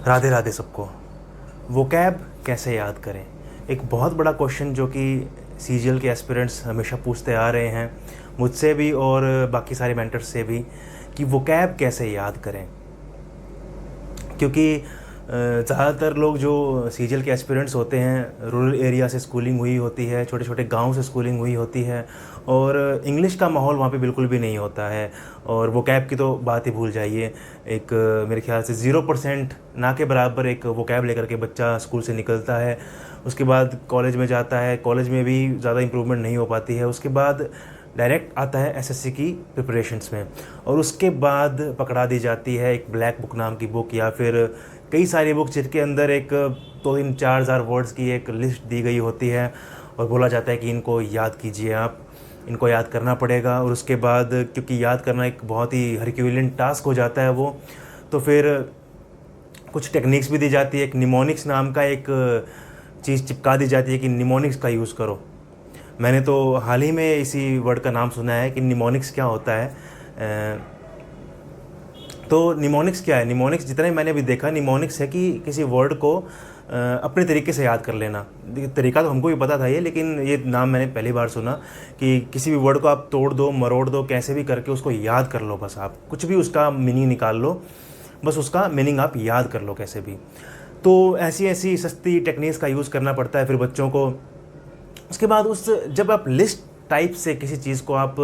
राधे राधे सबको। वोकैब कैसे याद करें, एक बहुत बड़ा क्वेश्चन जो कि सीजीएल के एस्पिरेंट्स हमेशा पूछते आ रहे हैं, मुझसे भी और बाकी सारे मेंटर्स से भी, कि वोकैब कैसे याद करें। क्योंकि ज़्यादातर लोग जो सीजीएल के एस्पिरेंट्स होते हैं, रूरल एरिया से स्कूलिंग हुई होती है, छोटे छोटे गांव से स्कूलिंग हुई होती है, और इंग्लिश का माहौल वहाँ पे बिल्कुल भी नहीं होता है। और वोकैब की तो बात ही भूल जाइए। एक मेरे ख्याल से 0% ना के बराबर एक वोकैब लेकर के बच्चा स्कूल से निकलता है। उसके बाद कॉलेज में जाता है, कॉलेज में भी ज़्यादा इम्प्रूवमेंट नहीं हो पाती है। उसके बाद डायरेक्ट आता है एसएससी की प्रिपरेशंस में, और उसके बाद पकड़ा दी जाती है एक ब्लैक बुक नाम की बुक, या फिर कई सारी बुक जिनके अंदर एक 2-3-4 हज़ार वर्ड्स की एक लिस्ट दी गई होती है, और बोला जाता है कि इनको याद कीजिए, आप इनको याद करना पड़ेगा। और उसके बाद क्योंकि याद करना एक बहुत ही हरक्यूलियन टास्क हो जाता है वो, तो फिर कुछ टेक्निक्स भी दी जाती है। एक निमोनिक्स नाम का एक चीज़ चिपका दी जाती है कि निमोनिक्स का यूज़ करो। मैंने तो हाल ही में इसी वर्ड का नाम सुना है कि निमोनिक्स क्या होता है। तो निमोनिक्स क्या है? निमोनिक्स जितना ही मैंने भी देखा, निमोनिक्स है कि किसी वर्ड को अपने तरीके से याद कर लेना। तरीका तो हमको भी पता था ये, लेकिन ये नाम मैंने पहली बार सुना कि किसी भी वर्ड को आप तोड़ दो, मरोड़ दो, कैसे भी करके उसको याद कर लो। बस आप कुछ भी उसका मीनिंग निकाल लो, बस उसका मीनिंग आप याद कर लो कैसे भी। तो ऐसी ऐसी सस्ती टेक्निक्स का यूज़ करना पड़ता है फिर बच्चों को। उसके बाद जब आप लिस्ट टाइप से किसी चीज़ को आप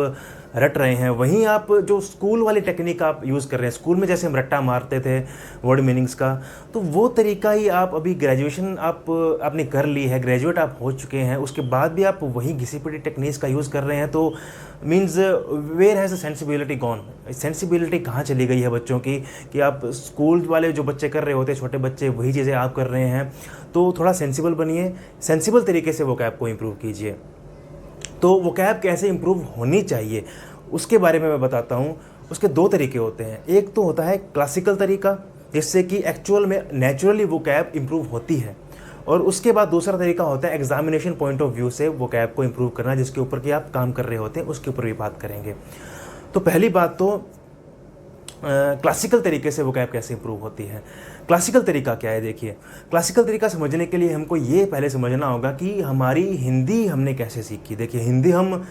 रट रहे हैं, वहीं आप जो स्कूल वाली टेक्निक आप यूज़ कर रहे हैं, स्कूल में जैसे हम रट्टा मारते थे वर्ड मीनिंग्स का, तो वो तरीका ही आप अभी ग्रेजुएशन आपने कर ली है, ग्रेजुएट आप हो चुके हैं, उसके बाद भी आप वही घिसी पिटी टेक्निक्स का यूज़ कर रहे हैं। तो means where has the sensibility gone? Sensibility कहाँ चली गई है बच्चों की, कि आप स्कूल वाले जो बच्चे कर रहे होते हैं, छोटे बच्चे, वही चीज़ें आप कर रहे हैं। तो थोड़ा सेंसिबल बनिए, सेंसिबल तरीके से वोकैब को इम्प्रूव कीजिए। तो वोकैब कैसे इम्प्रूव होनी चाहिए उसके बारे में मैं बताता हूँ। उसके 2 तरीके होते हैं। एक तो होता है क्लासिकल तरीका, जिससे कि एक्चुअल में नेचुरली वोकैब इम्प्रूव होती है, और उसके बाद दूसरा तरीका होता है एग्जामिनेशन पॉइंट ऑफ व्यू से वोकैब को इम्प्रूव करना, जिसके ऊपर कि आप काम कर रहे होते हैं, उसके ऊपर भी बात करेंगे। तो पहली बात तो क्लासिकल तरीके से वोकैब कैसे इम्प्रूव होती है। क्लासिकल तरीका क्या है? देखिए, क्लासिकल तरीका समझने के लिए हमको ये पहले समझना होगा कि हमारी हिंदी हमने कैसे सीखी। देखिए, हिंदी हम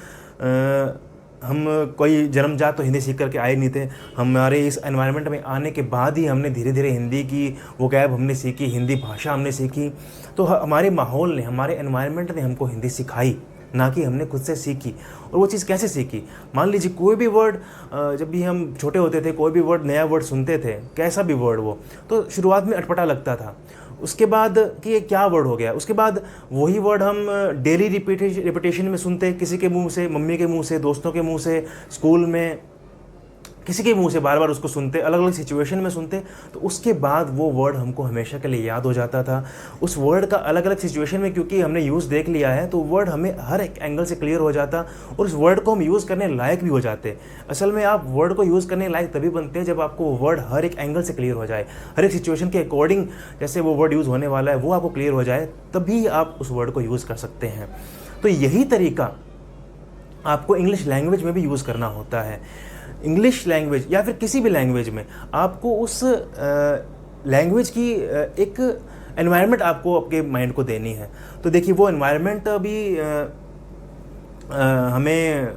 कोई जन्मजात तो हिंदी सीख करके आए नहीं थे। हमारे इस एनवायरनमेंट में आने के बाद ही हमने धीरे धीरे हिंदी की वोकैब हमने सीखी, हिंदी भाषा हमने सीखी। तो हमारे माहौल ने, हमारे एनवायरनमेंट ने हमको हिंदी सिखाई, ना कि हमने खुद से सीखी। और वो चीज़ कैसे सीखी? मान लीजिए कोई भी वर्ड, जब भी हम छोटे होते थे, कोई भी वर्ड, नया वर्ड सुनते थे, कैसा भी वर्ड वो, तो शुरुआत में अटपटा लगता था। उसके बाद कि ये क्या वर्ड हो गया, उसके बाद वही वर्ड हम डेली रिपीटेशन में सुनते, किसी के मुंह से, मम्मी के मुंह से, दोस्तों के मुंह से, स्कूल में किसी के मुंह से बार बार उसको सुनते, अलग अलग सिचुएशन में सुनते, तो उसके बाद वो वर्ड हमको हमेशा के लिए याद हो जाता था। उस वर्ड का अलग अलग सिचुएशन में क्योंकि हमने यूज़ देख लिया है, तो वर्ड हमें हर एक एंगल से क्लियर हो जाता, और उस वर्ड को हम यूज़ करने लायक भी हो जाते। असल में आप वर्ड को यूज़ करने लायक तभी बनते हैं जब आपको वर्ड हर एक एंगल से क्लियर हो जाए, हर एक सिचुएशन के अकॉर्डिंग जैसे वो वर्ड यूज़ होने वाला है वो आपको क्लियर हो जाए, तभी आप उस वर्ड को यूज़ कर सकते हैं। तो यही तरीका आपको इंग्लिश लैंग्वेज में भी यूज़ करना होता है। इंग्लिश लैंग्वेज या फिर किसी भी लैंग्वेज में आपको उस लैंग्वेज की एक एनवायरनमेंट आपको आपके माइंड को देनी है। तो देखिए, वो एनवायरनमेंट अभी हमें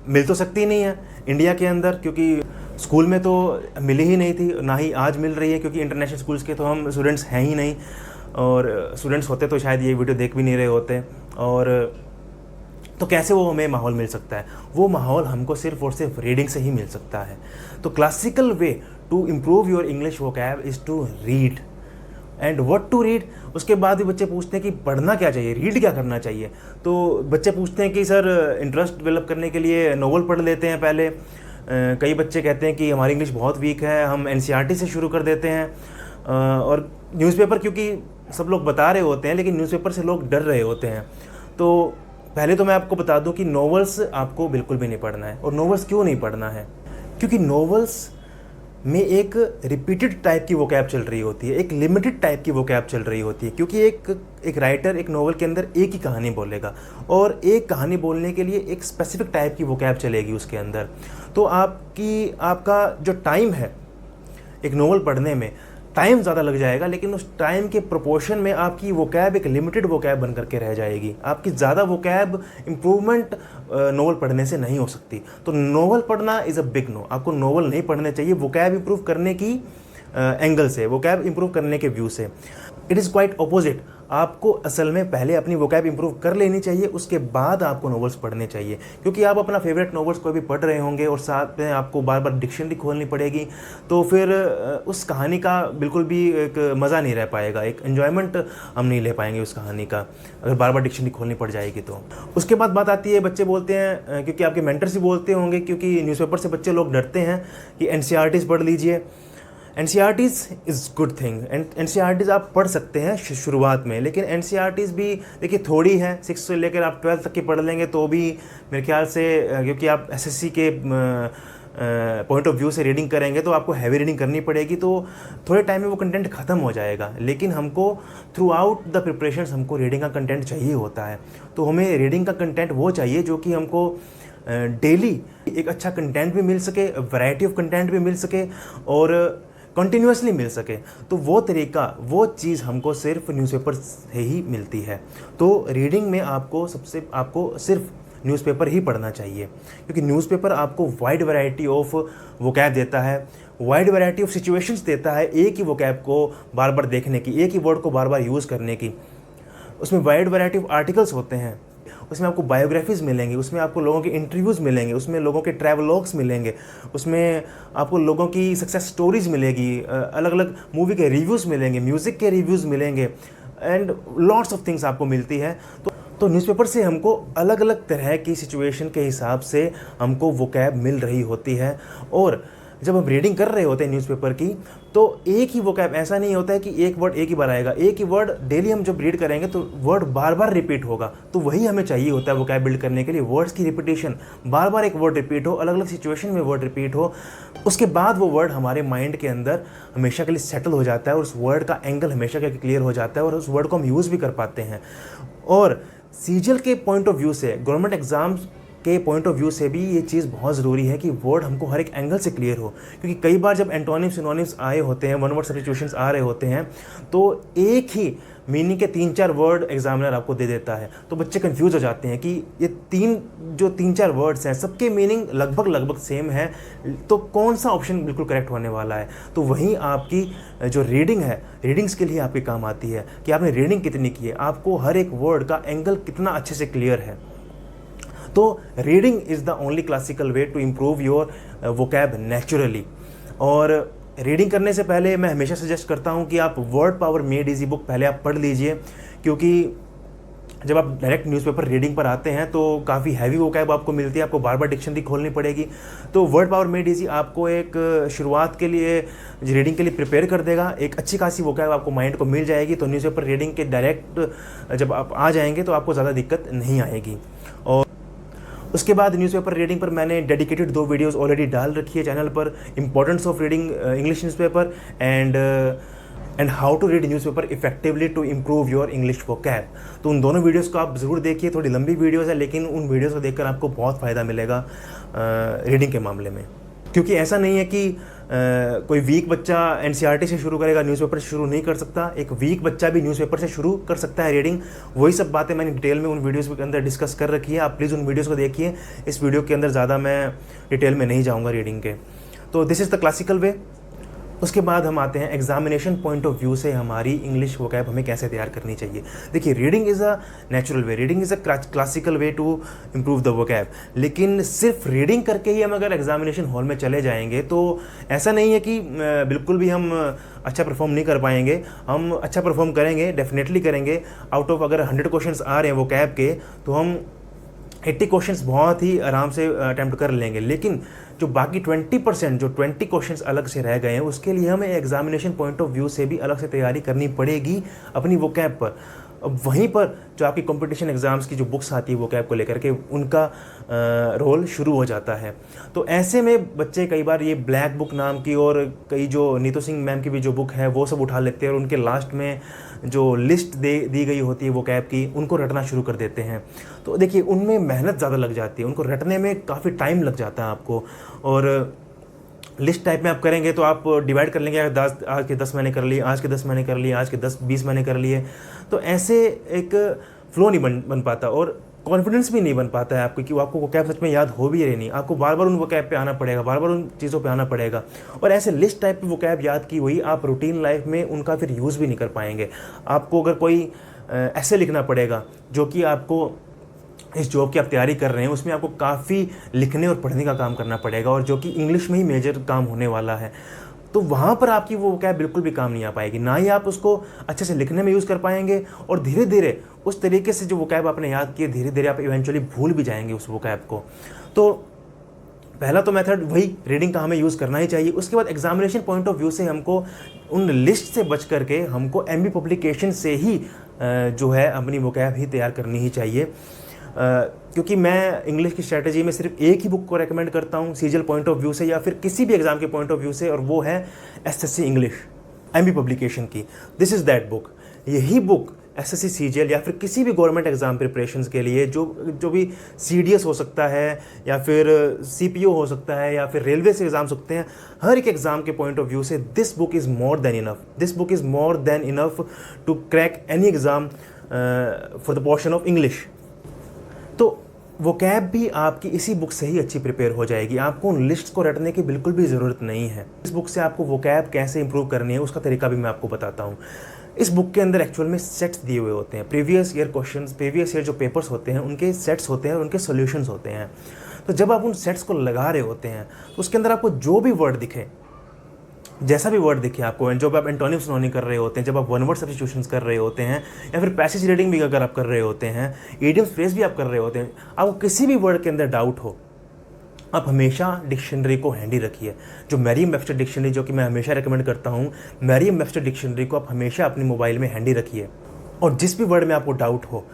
मिल तो सकती नहीं है इंडिया के अंदर, क्योंकि स्कूल में तो मिली ही नहीं थी, ना ही आज मिल रही है, क्योंकि इंटरनेशनल स्कूल्स के तो हम स्टूडेंट्स हैं ही नहीं, और स्टूडेंट्स होते तो शायद ये वीडियो देख भी नहीं रहे होते। और तो कैसे वो हमें माहौल मिल सकता है? वो माहौल हमको सिर्फ और सिर्फ रीडिंग से ही मिल सकता है। तो classical way to improve your English vocab is to read. And what to read? उसके बाद भी बच्चे पूछते हैं कि पढ़ना क्या चाहिए, रीड क्या करना चाहिए। तो बच्चे पूछते हैं कि सर, इंटरेस्ट डेवलप करने के लिए नोवेल पढ़ लेते हैं पहले। कई बच्चे कहते हैं कि हमारी इंग्लिश बहुत वीक है, हम एनसीईआरटी से शुरू कर देते हैं। और न्यूज़पेपर, क्योंकि सब लोग बता रहे होते हैं, लेकिन न्यूज़पेपर से लोग डर रहे होते हैं। तो पहले तो मैं आपको बता दूं कि नॉवेल्स आपको बिल्कुल भी नहीं पढ़ना है। और नॉवेल्स क्यों नहीं पढ़ना है? क्योंकि नॉवेल्स में एक रिपीटेड टाइप की वोकैब चल रही होती है, एक लिमिटेड टाइप की वोकैब चल रही होती है, क्योंकि एक राइटर एक नॉवेल के अंदर एक ही कहानी बोलेगा, और एक कहानी बोलने के लिए एक स्पेसिफिक टाइप की वोकैब चलेगी उसके अंदर। तो आपका जो टाइम है एक नॉवेल पढ़ने में, टाइम ज़्यादा लग जाएगा, लेकिन उस टाइम के प्रोपोर्शन में आपकी वोकैब एक लिमिटेड वोकैब बन करके रह जाएगी। आपकी ज़्यादा वोकैब इम्प्रूवमेंट नोवेल पढ़ने से नहीं हो सकती। तो नोवेल पढ़ना इज़ अ बिग नो। आपको नोवेल नहीं पढ़ने चाहिए वोकैब इम्प्रूव करने की एंगल से, वोकैब इम्प्रूव करने के व्यू से। It is quite opposite. आपको असल में पहले अपनी वोकैब इंप्रूव कर लेनी चाहिए, उसके बाद आपको नॉवेल्स पढ़ने चाहिए। क्योंकि आप अपना फेवरेट नॉवेल्स कोई भी पढ़ रहे होंगे और साथ में आपको बार बार डिक्शनरी खोलनी पड़ेगी, तो फिर उस कहानी का बिल्कुल भी एक मज़ा नहीं रह पाएगा, एक एन्जॉयमेंट हम नहीं ले पाएंगे उस कहानी का, अगर बार बार डिक्शनरी खोलनी पड़ जाएगी तो। उसके बाद बात आती है, बच्चे बोलते हैं, क्योंकि आपके मेंटर्स भी बोलते होंगे, क्योंकि न्यूज़पेपर से बच्चे लोग डरते हैं कि एनसीईआरटीज़ पढ़ लीजिए। NCERTs is good thing, NCERTs आप पढ़ सकते हैं शुरुआत में, लेकिन एनसीईआरटीज़ भी देखिए थोड़ी है, 6 से लेकर आप 12 तक की पढ़ लेंगे तो भी मेरे ख्याल से, क्योंकि आप एसएससी के पॉइंट ऑफ व्यू से रीडिंग करेंगे तो आपको हैवी रीडिंग करनी पड़ेगी, तो थोड़े टाइम में वो कंटेंट ख़त्म हो जाएगा। लेकिन हमको थ्रू आउट द प्रिपरेशन हमको रीडिंग का कंटेंट चाहिए होता है। तो हमें रीडिंग का कंटेंट वो चाहिए जो कि हमको डेली एक अच्छा कंटेंट भी मिल सके, वैरायटी ऑफ कंटेंट भी मिल सके और कंटिन्यूसली मिल सके। तो वो तरीका, वो चीज़ हमको सिर्फ न्यूज़पेपर से ही मिलती है। तो रीडिंग में आपको सिर्फ न्यूज़पेपर ही पढ़ना चाहिए, क्योंकि न्यूज़पेपर आपको वाइड वैरायटी ऑफ वोकैब देता है, वाइड वैरायटी ऑफ सिचुएशंस देता है, एक ही वोकैब को बार बार देखने की, एक ही वर्ड को बार बार यूज़ करने की। उसमें वाइड वैरायटी ऑफ आर्टिकल्स होते हैं, उसमें आपको बायोग्राफीज़ मिलेंगी, उसमें आपको लोगों के इंटरव्यूज़ मिलेंगे, उसमें लोगों के ट्रैवलॉग्स मिलेंगे, उसमें आपको लोगों की सक्सेस स्टोरीज़ मिलेगी, अलग अलग मूवी के रिव्यूज़ मिलेंगे, म्यूज़िक के रिव्यूज़ मिलेंगे एंड लॉट्स ऑफ थिंग्स आपको मिलती है। तो न्यूज़पेपर से हमको अलग अलग तरह की सिचुएशन के हिसाब से हमको वोकैब मिल रही होती है। और जब हम रीडिंग कर रहे होते हैं न्यूज़पेपर की, तो एक ही वोकैब, ऐसा नहीं होता है कि एक वर्ड एक ही बार आएगा, एक ही वर्ड डेली हम जब रीड करेंगे तो वर्ड बार बार रिपीट होगा। तो वही हमें चाहिए होता है वोकैब बिल्ड करने के लिए, वर्ड्स की रिपीटेशन, बार बार एक वर्ड रिपीट हो, अलग अलग सिचुएशन में वर्ड रिपीट हो, उसके बाद वो वर्ड हमारे माइंड के अंदर हमेशा के लिए सेटल हो जाता है और उस वर्ड का एंगल हमेशा के लिए क्लियर हो जाता है और उस वर्ड को हम यूज़ भी कर पाते हैं। और सीजीएल के पॉइंट ऑफ व्यू से, गवर्नमेंट एग्जाम्स के पॉइंट ऑफ व्यू से भी ये चीज़ बहुत ज़रूरी है कि वर्ड हमको हर एक एंगल से क्लियर हो। क्योंकि कई बार जब एंटोनिम्स सिनोनिम्स आए होते हैं, वन वर्ड सब्स्टिट्यूशंस आ रहे होते हैं, तो एक ही मीनिंग के 3-4 वर्ड एग्जामिनर आपको दे देता है, तो बच्चे कंफ्यूज हो जाते हैं कि ये 3-4 वर्ड्स हैं, सबके मीनिंग लगभग सेम है, तो कौन सा ऑप्शन बिल्कुल करेक्ट होने वाला है। तो वहीं आपकी जो रीडिंग है, रीडिंग स्किल ही आपके काम आती है कि आपने रीडिंग कितनी की है, आपको हर एक वर्ड का एंगल कितना अच्छे से क्लियर है। तो reading is the only classical way to improve your vocab naturally. और रीडिंग करने से पहले मैं हमेशा सजेस्ट करता हूँ कि आप word power made easy book पहले आप पढ़ लीजिए, क्योंकि जब आप डायरेक्ट न्यूज़पेपर रीडिंग पर आते हैं तो काफ़ी हैवी वोकैब आपको मिलती है, आपको बार बार डिक्शनरी खोलनी पड़ेगी। तो वर्ड पावर मेड इजी आपको एक शुरुआत के लिए, रीडिंग के लिए प्रिपेयर कर देगा, एक अच्छी खासी वोकैब आपको माइंड को मिल जाएगी। तो न्यूज़पेपर रीडिंग के डायरेक्ट जब आप आ जाएंगे तो आपको ज़्यादा दिक्कत नहीं आएगी। और उसके बाद न्यूज़पेपर रीडिंग पर मैंने डेडिकेटेड 2 वीडियोस ऑलरेडी डाल रखी है चैनल पर, importance of reading English newspaper and how to read newspaper effectively to improve your English vocab. तो उन दोनों वीडियोस को आप ज़रूर देखिए, थोड़ी लंबी वीडियोस है, लेकिन उन वीडियोस को देखकर आपको बहुत फ़ायदा मिलेगा रीडिंग के मामले में। क्योंकि ऐसा नहीं है कि कोई वीक बच्चा एनसीईआरटी से शुरू करेगा, न्यूज़पेपर से शुरू नहीं कर सकता। एक वीक बच्चा भी न्यूज़पेपर से शुरू कर सकता है रीडिंग। वही सब बातें मैंने डिटेल में उन वीडियोस के अंदर डिस्कस कर रखी है, आप प्लीज़ उन वीडियोस को देखिए। इस वीडियो के अंदर ज़्यादा मैं डिटेल में नहीं जाऊँगा रीडिंग के। तो दिस इज़ द क्लासिकल वे। उसके बाद हम आते हैं एग्जामिनेशन पॉइंट ऑफ व्यू से हमारी इंग्लिश वोकैब हमें कैसे तैयार करनी चाहिए। देखिए, reading is a natural way, reading is a classical way to improve the vocab. लेकिन सिर्फ रीडिंग करके ही हम अगर एग्जामिनेशन हॉल में चले जाएंगे तो ऐसा नहीं है कि बिल्कुल भी हम अच्छा परफॉर्म नहीं कर पाएंगे। हम अच्छा परफॉर्म करेंगे, डेफिनेटली करेंगे। आउट ऑफ अगर 100 क्वेश्चंस आ रहे हैं वोकैब के, तो हम 80 क्वेश्चंस बहुत ही आराम से अटैम्प्ट कर लेंगे। लेकिन जो बाकी 20%, जो 20 क्वेश्चंस अलग से रह गए हैं, उसके लिए हमें एग्जामिनेशन पॉइंट ऑफ व्यू से भी अलग से तैयारी करनी पड़ेगी अपनी वोकैब पर। अब वहीं पर जो आपकी कंपटीशन एग्ज़ाम्स की जो बुक्स आती है वोकैब को लेकर के, उनका रोल शुरू हो जाता है। तो ऐसे में बच्चे कई बार ये ब्लैक बुक नाम की और कई जो नीतू सिंह मैम की भी जो बुक है वो सब उठा लेते हैं और उनके लास्ट में जो लिस्ट दी गई होती है वोकैब की, उनको रटना शुरू कर देते हैं। तो देखिए, उनमें मेहनत ज़्यादा लग जाती है, उनको रटने में काफ़ी टाइम लग जाता है आपको। और लिस्ट टाइप में आप करेंगे तो आप डिवाइड कर लेंगे, आज के 10 मैंने कर लिए, आज के 10 मैंने कर लिए, आज के 10-20 मैंने कर लिए, तो ऐसे एक फ्लो नहीं बन पाता और कॉन्फिडेंस भी नहीं बन पाता है आपको कि आपको वोकैब सच में याद हो भी या नहीं। आपको बार बार उन वोकैब पे आना पड़ेगा, बार बार उन चीज़ों पे आना पड़ेगा, और ऐसे लिस्ट टाइप पे वोकैब याद की हुई आप रूटीन लाइफ में उनका फिर यूज़ भी नहीं कर पाएंगे। आपको अगर कोई ऐसे लिखना पड़ेगा जो कि आपको इस जॉब की आप तैयारी कर रहे हैं उसमें आपको काफ़ी लिखने और पढ़ने का काम करना पड़ेगा, और जो कि इंग्लिश में ही मेजर काम होने वाला है, तो वहाँ पर आपकी वो वोकैब बिल्कुल भी काम नहीं आ पाएगी। ना ही आप उसको अच्छे से लिखने में यूज़ कर पाएंगे, और धीरे धीरे उस तरीके से जो वोकैब आपने याद किए धीरे धीरे आप इवेंचुअली भूल भी जाएंगे उस वोकैब को। तो पहला तो मेथड वही रीडिंग का हमें यूज़ करना ही चाहिए। उसके बाद एग्जामिनेशन पॉइंट ऑफ व्यू से हमको उन लिस्ट से बच करके हमको एमबी पब्लिकेशन से ही जो है अपनी वोकैब ही तैयार करनी ही चाहिए। क्योंकि मैं इंग्लिश की स्ट्रैटेजी में सिर्फ एक ही बुक को रेकमेंड करता हूँ सीजीएल पॉइंट ऑफ व्यू से या फिर किसी भी एग्जाम के पॉइंट ऑफ व्यू से, और वो है एसएससी इंग्लिश एमबी पब्लिकेशन की। This is that book. यही बुक एसएससी सीजीएल या फिर किसी भी गवर्नमेंट एग्जाम प्रिपरेशंस के लिए जो भी सीडीएस हो सकता है या फिर सीपीओ हो सकता है या फिर रेलवे से एग्जाम्स सकते हैं, हर एक एग्जाम के पॉइंट ऑफ व्यू से this book is more than enough. This book is more than enough to crack any exam for the portion of English. तो वोकैब भी आपकी इसी बुक से ही अच्छी प्रिपेयर हो जाएगी। आपको उन लिस्ट्स को रटने की बिल्कुल भी ज़रूरत नहीं है। इस बुक से आपको वोकैब कैसे इंप्रूव करनी है उसका तरीका भी मैं आपको बताता हूँ। इस बुक के अंदर एक्चुअल में सेट्स दिए हुए होते हैं, previous year questions, previous year जो पेपर्स होते हैं उनके सेट्स होते हैं और उनके सॉल्यूशंस होते हैं। तो जब आप उन सेट्स को लगा रहे होते हैं तो उसके अंदर आपको जो भी वर्ड दिखे, जैसा भी वर्ड दिखे आपको, जब आप एंटोनिम्स नोनिंग कर रहे होते हैं, जब आप वन वर्ड सब्स्टिट्यूशंस कर रहे होते हैं, या फिर पैसेज रीडिंग भी अगर आप कर रहे होते हैं, इडियम्स फ्रेज भी आप कर रहे होते हैं, आपको किसी भी वर्ड के अंदर डाउट हो, आप हमेशा डिक्शनरी को हैंडी रखिए। जो मैरियम वेबस्टर डिक्शनरी जो कि मैं हमेशा रिकमेंड करता हूँ, मैरियम वेबस्टर डिक्शनरी को आप हमेशा अपने मोबाइल में हैंडी रखिए। और जिस भी वर्ड में आपको डाउट हो,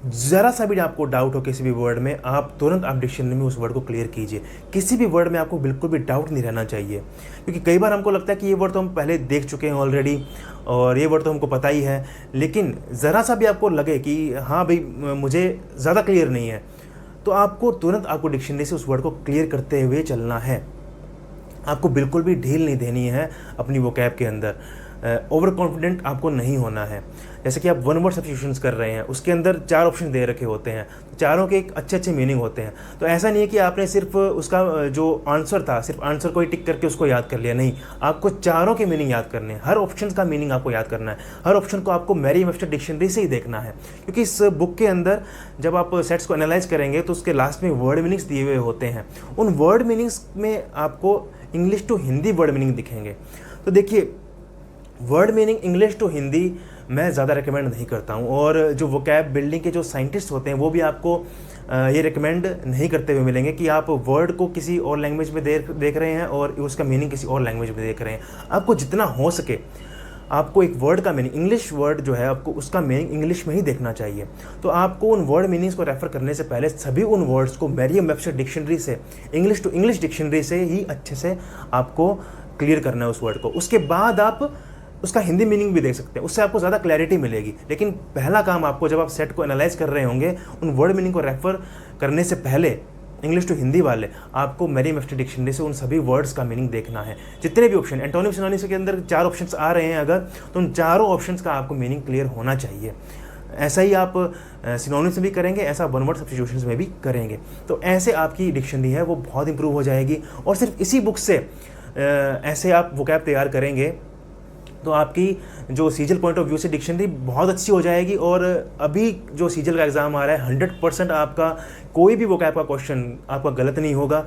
ज़रा सा भी आपको डाउट हो किसी भी वर्ड में, आप तुरंत आप डिक्शनरी में उस वर्ड को क्लियर कीजिए। किसी भी वर्ड में आपको बिल्कुल भी डाउट नहीं रहना चाहिए, क्योंकि कई बार हमको लगता है कि ये वर्ड तो हम पहले देख चुके हैं ऑलरेडी और ये वर्ड तो हमको पता ही है, लेकिन ज़रा सा भी आपको लगे कि हाँ भाई मुझे ज़्यादा क्लियर नहीं है, तो आपको तुरंत आपको डिक्शनरी से उस वर्ड को क्लियर करते हुए चलना है। आपको बिल्कुल भी ढील नहीं देनी है अपनी वोकैब के अंदर। ओवर कॉन्फिडेंट आपको नहीं होना है। जैसे कि आप वन वर्ड सब्स्टिट्यूशंस कर रहे हैं, उसके अंदर 4 ऑप्शन दे रखे होते हैं, चारों के एक अच्छे अच्छे मीनिंग होते हैं। तो ऐसा नहीं है कि आपने सिर्फ उसका जो आंसर था सिर्फ आंसर को ही टिक करके उसको याद कर लिया, नहीं, आपको चारों के मीनिंग याद करने हैं, हर ऑप्शन का मीनिंग आपको याद करना है, हर ऑप्शन को आपको मैरियम वेबस्टर डिक्शनरी से ही देखना है। क्योंकि इस बुक के अंदर जब आप सेट्स को एनालाइज करेंगे तो उसके लास्ट में वर्ड मीनिंग्स दिए हुए होते हैं। उन वर्ड मीनिंग्स में आपको English to Hindi word meaning दिखेंगे। तो देखिए, word meaning English to Hindi मैं ज़्यादा रिकमेंड नहीं करता हूँ, और जो वोकैब बिल्डिंग के जो साइंटिस्ट होते हैं वो भी आपको ये रिकमेंड नहीं करते हुए मिलेंगे कि आप वर्ड को किसी और लैंग्वेज में देख रहे हैं और उसका मीनिंग किसी और लैंग्वेज में देख रहे हैं। आपको जितना हो सके आपको एक वर्ड का मीनिंग, इंग्लिश वर्ड जो है आपको उसका मीनिंग इंग्लिश में ही देखना चाहिए। तो आपको उन वर्ड मीनिंग्स को रेफर करने से पहले सभी उन वर्ड्स को मैरियम वेबस्टर डिक्शनरी से, इंग्लिश टू इंग्लिश डिक्शनरी से ही अच्छे से आपको क्लियर करना है उस वर्ड को। उसके बाद आप उसका हिंदी मीनिंग भी देख सकते हैं, उससे आपको ज़्यादा क्लैरिटी मिलेगी। लेकिन पहला काम आपको, जब आप सेट को एनालाइज कर रहे होंगे, उन वर्ड मीनिंग को रेफर करने से पहले इंग्लिश टू हिंदी वाले आपको मैरियम वेबस्टर डिक्शनरी से उन सभी वर्ड्स का मीनिंग देखना है। जितने भी ऑप्शन एंटोनिम सिनोनिम्स के अंदर 4 ऑप्शंस आ रहे हैं अगर, तो उन चारों ऑप्शंस का आपको मीनिंग क्लियर होना चाहिए। ऐसा ही आप सिनोनिम्स में भी करेंगे, ऐसा वन वर्ड सब्स्टिट्यूशंस में भी करेंगे, तो ऐसे आपकी डिक्शनरी है वो बहुत इंप्रूव हो जाएगी। और सिर्फ इसी बुक से ऐसे आप वोकैब तैयार करेंगे तो आपकी जो सीजीएल पॉइंट ऑफ व्यू से डिक्शनरी बहुत अच्छी हो जाएगी। और अभी जो सीजीएल का एग्ज़ाम आ रहा है 100% आपका कोई भी वोकैब का क्वेश्चन आपका गलत नहीं होगा,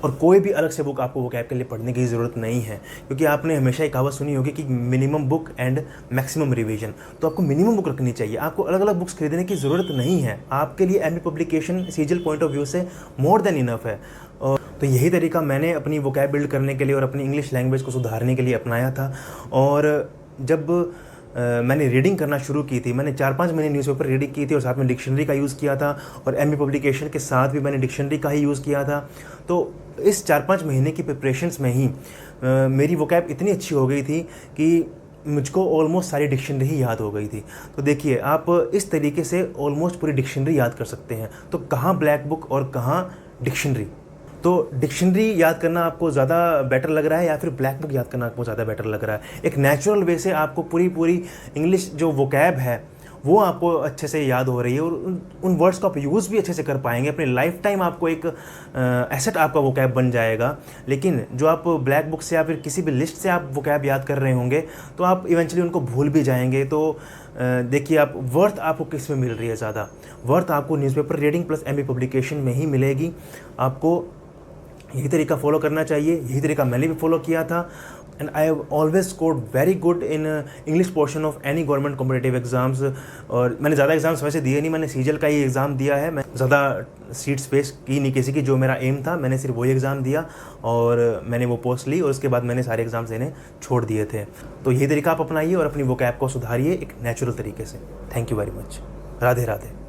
और कोई भी अलग से बुक आपको वोकैब के लिए पढ़ने की ज़रूरत नहीं है। क्योंकि आपने हमेशा एक कहावत सुनी होगी कि minimum book and maximum revision, तो आपको मिनिमम बुक रखनी चाहिए। आपको अलग अलग बुक्स खरीदने की ज़रूरत नहीं है। आपके लिए MB publication CGL point of view से मोर देन इनफ है। और तो यही तरीका मैंने अपनी वोकैब बिल्ड करने के लिए और अपनी इंग्लिश लैंग्वेज को सुधारने के लिए अपनाया था। और जब मैंने रीडिंग करना शुरू की थी, मैंने 4-5 महीने न्यूज़पेपर रीडिंग की थी और साथ में डिक्शनरी का यूज़ किया था, और एमबी पब्लिकेशन के साथ भी मैंने डिक्शनरी का ही यूज़ किया था। तो इस 4-5 महीने की प्रिपरेशंस में ही मेरी वोकैब इतनी अच्छी हो गई थी कि मुझको ऑलमोस्ट सारी डिक्शनरी ही याद हो गई थी। तो देखिए, आप इस तरीके से ऑलमोस्ट पूरी डिक्शनरी याद कर सकते हैं। तो कहाँ ब्लैक बुक और कहाँ डिक्शनरी। तो डिक्शनरी याद करना आपको ज़्यादा बेटर लग रहा है या फिर ब्लैक बुक याद करना आपको ज़्यादा बेटर लग रहा है? एक नेचुरल वे से आपको पूरी इंग्लिश जो वोकैब है वो आपको अच्छे से याद हो रही है और उन वर्ड्स का आप यूज़ भी अच्छे से कर पाएंगे। अपने लाइफ टाइम आपको एक एसेट आपका वोकैब बन जाएगा। लेकिन जो आप ब्लैक बुक से या फिर किसी भी लिस्ट से आप वोकैब याद कर रहे होंगे तो आप इवेंचुअली उनको भूल भी जाएंगे। तो देखिए, आप वर्थ आपको किस में मिल रही है ज़्यादा? वर्थ आपको newspaper reading plus MA publication में ही मिलेगी। आपको यही तरीका फॉलो करना चाहिए। यही तरीका मैंने भी फॉलो किया था and I have always scored very good in English portion of any government competitive exams. और मैंने ज़्यादा एग्जाम्स वैसे दिए नहीं, मैंने सीजल का ही एग्ज़ाम दिया है। मैं ज़्यादा सीट्स पेश की नहीं किसी की, जो मेरा एम था मैंने सिर्फ वही एग्ज़ाम दिया और मैंने वो पोस्ट ली और उसके बाद मैंने सारे एग्ज़ाम्स देने छोड़ दिए थे। तो यही तरीका आप अपनाइए और अपनी वोकैब को सुधारिए एक नेचुरल तरीके से। Thank you very much. Radhe Radhe.